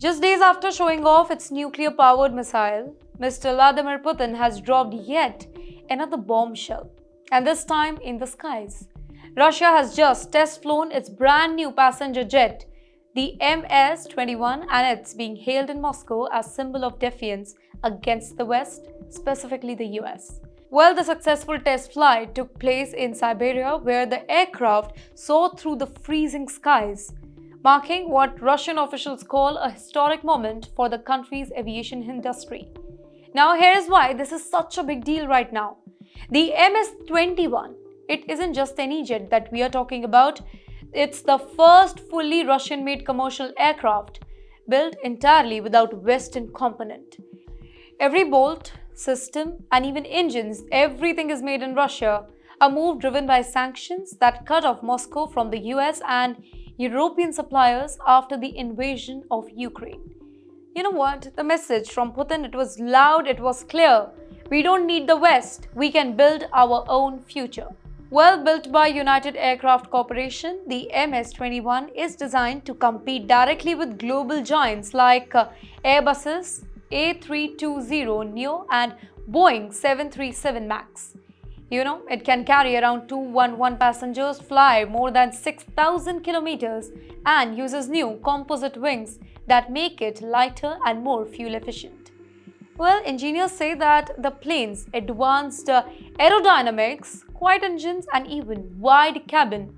Just days after showing off its nuclear-powered missile, Mr. Vladimir Putin has dropped yet another bombshell, and this time in the skies. Russia has just test-flown its brand-new passenger jet, the MS-21, and it's being hailed in Moscow as symbol of defiance against the West, specifically the US. Well, the successful test flight took place in Siberia, where the aircraft soared through the freezing skies, marking what Russian officials call a historic moment for the country's aviation industry. Now, here's why this is such a big deal right now. The MS-21, it isn't just any jet that we are talking about. It's the first fully Russian-made commercial aircraft built entirely without Western component. Every bolt, system, and even engines, everything is made in Russia, a move driven by sanctions that cut off Moscow from the US and European suppliers after the invasion of Ukraine. You know what? The message from Putin, it was loud, it was clear. We don't need the West. We can build our own future. Well, built by United Aircraft Corporation, the MS-21 is designed to compete directly with global giants like Airbus's A320neo and Boeing 737 MAX. It can carry around 211 passengers, fly more than 6,000 kilometers, and uses new composite wings that make it lighter and more fuel efficient. Well, engineers say that the plane's advanced aerodynamics, quiet engines, and even wide cabin,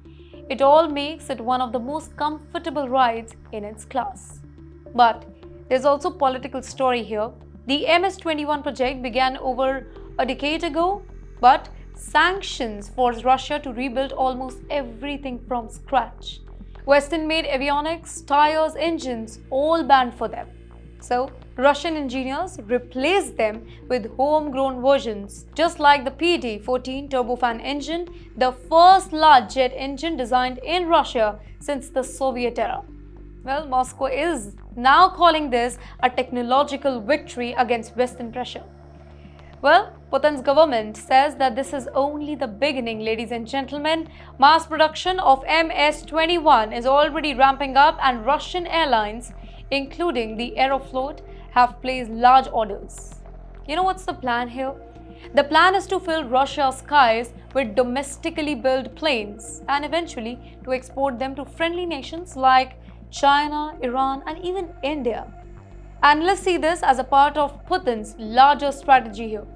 it all makes it one of the most comfortable rides in its class. But there's also a political story here. The MS-21 project began over a decade ago, but sanctions forced Russia to rebuild almost everything from scratch. Western-made avionics, tires, engines, all banned for them. So, Russian engineers replaced them with homegrown versions, just like the PT-14 turbofan engine, the first large jet engine designed in Russia since the Soviet era. Well, Moscow is now calling this a technological victory against Western pressure. Well, Putin's government says that this is only the beginning, ladies and gentlemen. Mass production of MS-21 is already ramping up, and Russian airlines, including the Aeroflot, have placed large orders. You know what's the plan here? The plan is to fill Russia's skies with domestically built planes and eventually to export them to friendly nations like China, Iran, and even India. Analysts see this as a part of Putin's larger strategy here,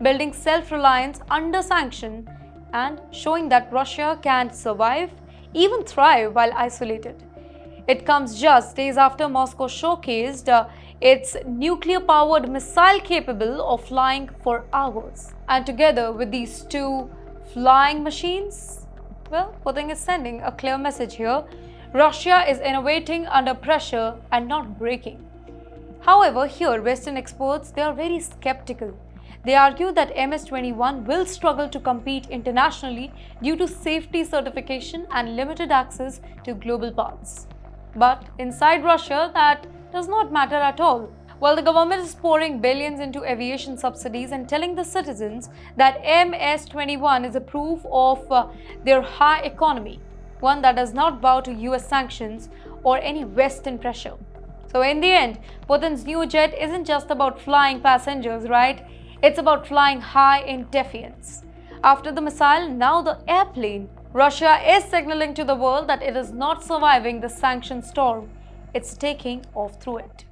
building self-reliance under sanction and showing that Russia can survive, even thrive while isolated. It comes just days after Moscow showcased its nuclear-powered missile capable of flying for hours. And together with these two flying machines, well, Putin is sending a clear message here. Russia is innovating under pressure and not breaking. However, here Western experts, they are very skeptical. They argue that MS-21 will struggle to compete internationally due to safety certification and limited access to global parts. But inside Russia, that does not matter at all. While the government is pouring billions into aviation subsidies and telling the citizens that MS-21 is a proof of their high economy, one that does not bow to US sanctions or any Western pressure. So in the end, Putin's new jet isn't just about flying passengers, right? It's about flying high in defiance. After the missile, now the airplane. Russia is signaling to the world that it is not surviving the sanction storm. It's taking off through it.